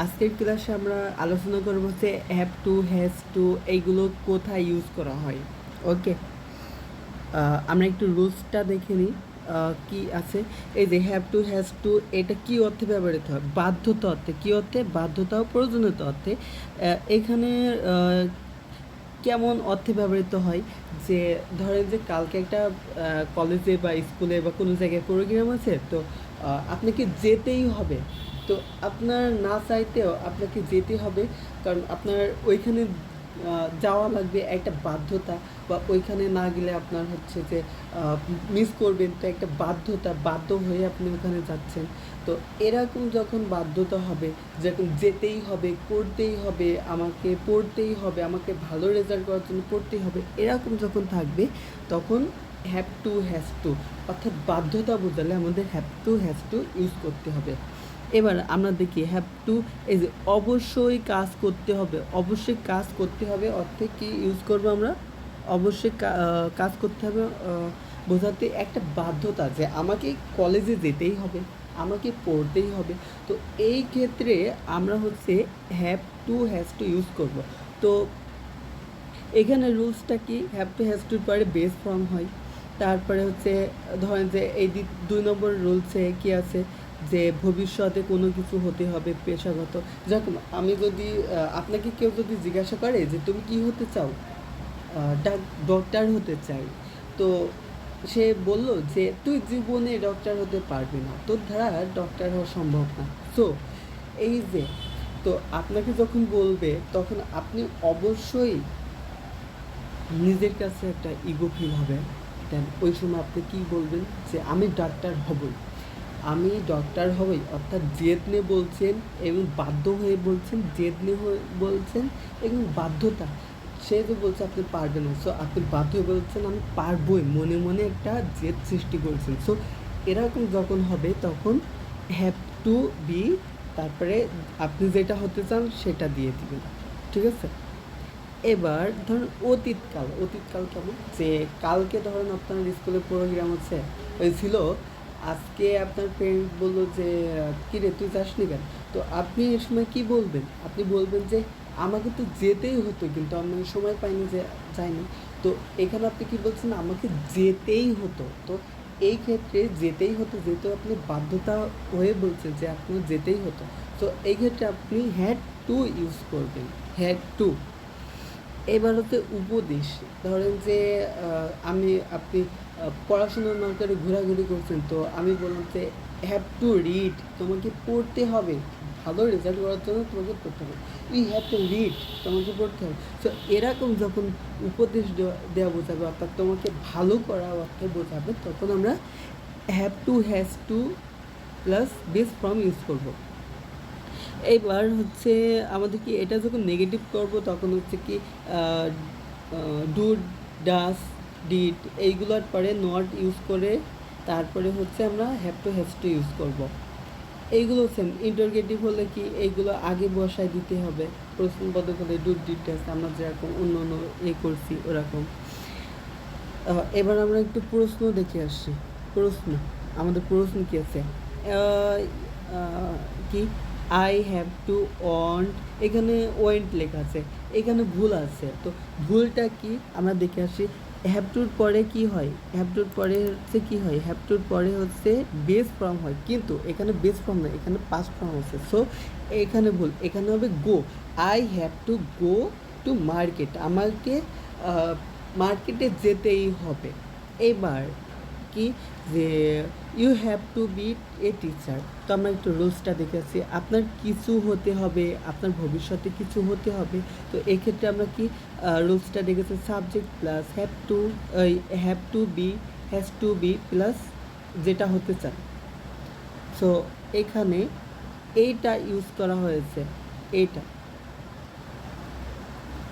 আজকের ক্লাসে আমরা আলোচনা করব যে হ্যাভ টু, হ্যাজ টু এইগুলো কোথায় ইউজ করা হয়। ওকে, আমরা একটু রুলসটা দেখে নিই কি আছে। এই যে হ্যাভ টু, হ্যাজ টু এটা কি অর্থে ব্যবহৃত হয়? বাধ্যতা অর্থে। কি অর্থে? বাধ্যতা ও প্রয়োজনীয়তা অর্থে। এখানে কেমন অর্থে ব্যবহৃত হয়? যে ধরেন যে কালকে একটা কলেজে বা স্কুলে বা কোনো জায়গায় প্রোগ্রাম আছে, তো আপনাকে যেতেই হবে। তো আপনার না চাইতেও আপনাকে যেতে হবে, কারণ আপনার ওইখানে যাওয়া লাগবে, একটা বাধ্যতা। বা ওইখানে না গেলে আপনার হচ্ছে যে মিস করবেন, তো একটা বাধ্যতা, বাধ্য হয়ে আপনি ওখানে যাচ্ছেন। তো এরকম যখন বাধ্যতা হবে, যখন যেতেই হবে, করতেই হবে, আমাকে পড়তেই হবে, আমাকে ভালো রেজাল্ট করার জন্য পড়তেই হবে, এরকম যখন থাকবে তখন হ্যাভ টু, হ্যাজ টু অর্থাৎ বাধ্যতা বোঝালে আমাদের have to, has to use করতে হবে। এবার আমরা দেখি হ্যাভ টু, এই যে অবশ্যই কাজ করতে হবে, অবশ্যই কাজ করতে হবে অর্থে কি ইউজ করব আমরা? অবশ্যই কাজ করতে হবে বোঝাতে একটা বাধ্যতা, যে আমাকে কলেজে যেতেই হবে, আমাকে পড়তেই হবে। তো এই ক্ষেত্রে আমরা হচ্ছে have to, has to use করব। তো এখানে রুলসটা কি? হ্যাভ টু, হ্যাজ টুর পরে বেস ফর্ম হয়। তারপরে হচ্ছে ধরেন যে এই 2 নম্বর রুলসে কি আছে? যে ভবিষ্যতে কোনো কিছু হতে হবে পেশাগত। যেরকম আমি যদি আপনাকে কেউ যদি জিজ্ঞাসা করে যে তুমি কি হতে চাও? ডক্টর হতে চাই। তো সে বলল যে তুই জীবনে ডক্টর হতে পারবি না, তোর দ্বারা ডক্টর হওয়া সম্ভব না। সো এই যে, তো আপনাকে যখন বলবে তখন আপনি অবশ্যই নিজের কাছে একটা ইগো ফিল হবে। দেন ওই সময় আপনি কী বলবেন? যে আমি ডাক্তার হবই, আমি ডক্টর হবই, অর্থাৎ জেদ নিয়ে বলছেন এবং বাধ্য হয়ে বলছেন, জেদ নিয়ে হয়ে বলছেন এবং বাধ্যতা। সে যে বলছে আপনি পারবেন না, সো আপনি বাধ্য হয়ে বলছেন আমি পারবই, মনে মনে একটা জেদ সৃষ্টি করছেন। সো এরকম যখন হবে তখন হ্যাভ টু বি, তারপরে আপনি যেটা হতে চান সেটা দিয়ে দিবেন। ঠিক আছে? এবার ধরুন অতীতকাল। অতীতকাল কেমন? যে কালকে ধরেন আপনার স্কুলে প্রোগ্রাম হচ্ছে, ছিল। আজকে আপনার ফ্রেন্ড বললো যে কিরে তুই যাসনি কেন? তো আপনি এ সময় কী বলবেন? আপনি বলবেন যে আমাকে তো যেতেই হতো, কিন্তু আমি সময় পাইনি, যে যাইনি। তো এখানে আপনি কী বলছেন? আমাকে যেতেই হতো। তো এই ক্ষেত্রে যেতেই হতো, যেহেতু আপনি বাধ্যতা হয়ে বলছেন যে আপনার যেতেই হতো, তো এই ক্ষেত্রে আপনি হ্যাড টু ইউজ করবেন। Had to. এবার হচ্ছে উপদেশ। ধরেন যে আপনি পড়াশোনা না করে ঘোরাঘুরি করছেন, তো আমি বললাম যে হ্যাভ টু রিড, তোমাকে পড়তে হবে, ভালো রেজাল্ট করার জন্য তোমাকে পড়তে হবে। ইউ হ্যাভ টু রিড, তোমাকে পড়তে হবে। সো এরকম যখন উপদেশ দেওয়া বোঝাবে, অর্থাৎ তোমাকে ভালো করা অর্থে বোঝাবে, তখন আমরা have to, has two plus base form use করবো। এইবার হচ্ছে আমাদের কি এটা যখন নেগেটিভ করব তখন হচ্ছে কি ডু, ডাস, ডিড এইগুলোর পরে নট ইউজ করে তারপরে হচ্ছে আমরা have to, has to use করব। এইগুলো সেম। ইন্টারগেটিভ হলে কি এইগুলো আগে বসায় দিতে হবে। প্রশ্নবোধক হলে ডু, ডিড, ডাস আমরা যেরকম অন্য অন্য করছি ওরকম। এবার আমরা একটু প্রশ্ন দেখে আসছি। প্রশ্ন, আমাদের প্রশ্ন কী আছে? আহ, কি আই হ্যাভ টু ওয়ান্ট, এখানে ওয়েন্ট লেখা আছে, এখানে ভুল আছে। তো ভুলটা কি আমরা দেখে আসি। হ্যাভ টুর পরে কি হয়? হ্যাভ টুর পরে হচ্ছে কি হয়? হ্যাভ টুর পরে হচ্ছে বেস ফর্ম হয়, কিন্তু এখানে বেস ফর্ম না, এখানে পাস্ট ফর্ম আছে। সো এখানে ভুল, এখানে হবে go. I have to go to market, আমাকে মার্কেটে যেতেই হবে। এবার কি, যে you have to be a teacher. তো আমরা একটু রুলসটা দেখেছি, আপনার কিছু হতে হবে, আপনার ভবিষ্যতে কিছু হতে হবে। তো এক্ষেত্রে আমরা কি রুলসটা দেখেছি? Subject plus have to be, has to be plus যেটা হতে চান। সো এখানে এইটা ইউজ করা হয়েছে, এইটা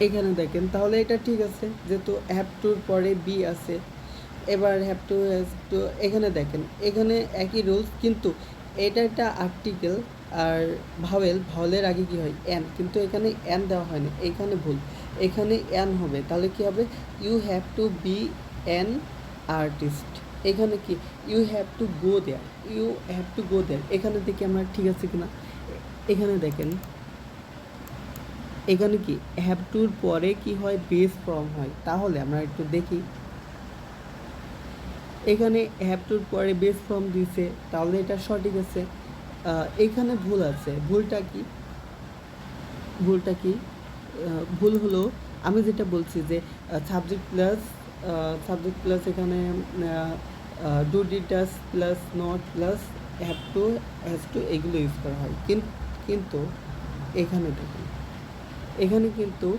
এখানে দেখেন, তাহলে এটা ঠিক আছে, যেহেতু হ্যাভ টুর পরে বি আছে। এবার হ্যাভ টু, হ্যাজ টু, এখানে দেখেন, এখানে একই রুলস, কিন্তু এটা একটা আর্টিকেল। আর ভাওয়েলের আগে কি হয়? এন, কিন্তু এখানে এন দেওয়া হয়নি, এখানে ভুল, এখানে এন হবে। তাহলে কি হবে? You have to be an artist. এখানে কি? You have to go there, you have to go there. এখানে দেখি আমরা ঠিক আছে কিনা। এখানে দেখেন, এখানে কি হ্যাভ টুর পরে কি হয়, বেস ফর্ম হয়। তাহলে আমরা একটু দেখি, এখানে হ্যাভ টুর পরে বেস ফর্ম দিছে, তাহলে এটা সঠিক আছে। এখানে ভুল আছে। ভুলটা কি ভুল হলো, আমি যেটা বলছি যে সাবজেক্ট প্লাস এখানে do did does plus not plus have to has two এগুলো ইউজ করা হয়। কিন্তু এখানে দেখুন, এখানে কিন্তু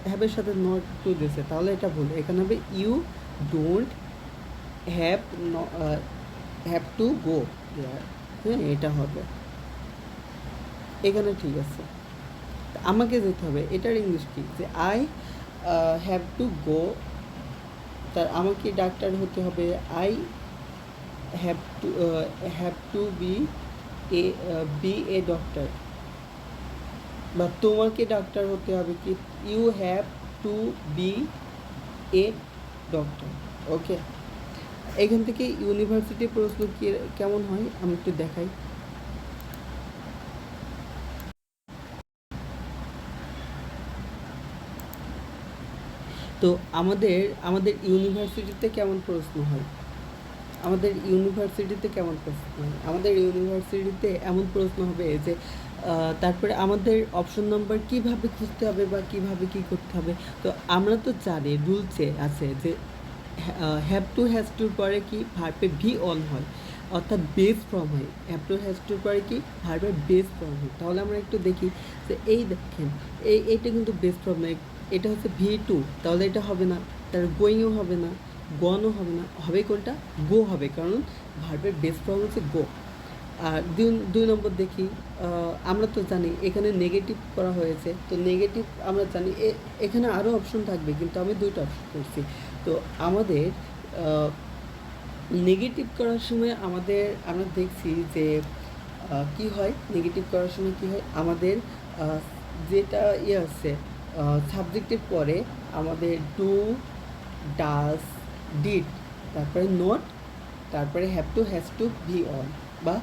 হ্যাবের সাথে নট টু দিয়েছে, তাহলে এটা ভুল। এখানে হবে you don't have have to go there. হ্যাঁ, এটা হবে। এখানে ঠিক আছে। আমাকে যেতে হবে, এটার ইংলিশ কি, যে আই হ্যাভ টু গো, তার আমাকে ডাক্তার হতে হবে, I have to be a doctor. বা তোমাকে ডাক্তার হতে হবে কি, you have to be a doctor. Okay, এখান থেকে ইউনিভার্সিটি প্রশ্ন কেমন হয় আমি একটু দেখাই। তো আমাদের ইউনিভার্সিটিতে কেমন প্রশ্ন হয়, আমাদের ইউনিভার্সিটিতে এমন প্রশ্ন হবে যে তারপরে আমাদের অপশন নাম্বার কিভাবে খুঁজতে হবে বা কিভাবে কি করতে হবে। তো আমরা তো জানি রুলসে আছে যে হ্যাভ টু হ্যাজ টুর পরে কি ভার্বে ভি অন হয়, অর্থাৎ বেস ফর্ম হয়। হ্যাভ টু হ্যাজ টুর পরে কি ভার্বের বেস ফর্ম হয়। তাহলে আমরা একটু দেখি যে এই দেখেন, এইটা কিন্তু বেস ফর্ম নয়, এটা হচ্ছে ভি টু, তাহলে এটা হবে না। তার গোয়িংও হবে না, গনও হবে না, হবে কোনটা, গো হবে, কারণ ভার্বের বেস ফর্ম হচ্ছে গো। আর দুই নম্বর দেখি, আমরা তো জানি এখানে নেগেটিভ করা হয়েছে, তো নেগেটিভ আমরা জানি এখানে আরও অপশন থাকবে, কিন্তু আমি দুইটা অপশন করছি। তো আমাদের নেগেটিভ করার সময় আমরা দেখছি যে কি হয়, নেগেটিভ করার সময় কি হয়, আমাদের যেটা আছে সাবজেক্টের পরে আমাদের ডু ডাজ ডিড, তারপরে নট, তারপরে have to has to be on বা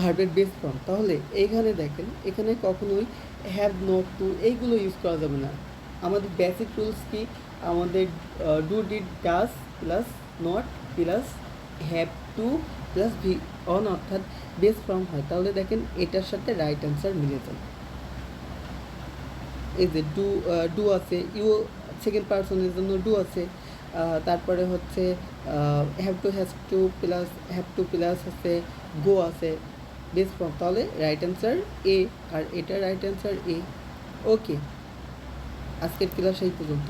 ভার্বের বেস ফর্ম। তাহলে এইখানে দেখেন, এখানে কখনোই হ্যাভ নট টু এইগুলো ইউজ করা যাবে না। আমাদের বেসিক রুলস কি, আমাদের do did does plus not plus have to plus V one, অর্থাৎ বেস ফর্ম হয়। তাহলে দেখেন এটার সাথে রাইট অ্যান্সার মিলে যায়। এই যে ডু আছে, ইউ সেকেন্ড পার্সনের জন্য ডু আছে, তারপরে হচ্ছে হ্যাভ টু প্লাস হচ্ছে গো আছে, বেস ফর্ম। তাহলে রাইট অ্যান্সার এ, আর এটা রাইট অ্যান্সার এ। ওকে, আজকের ক্লাস এই পর্যন্ত।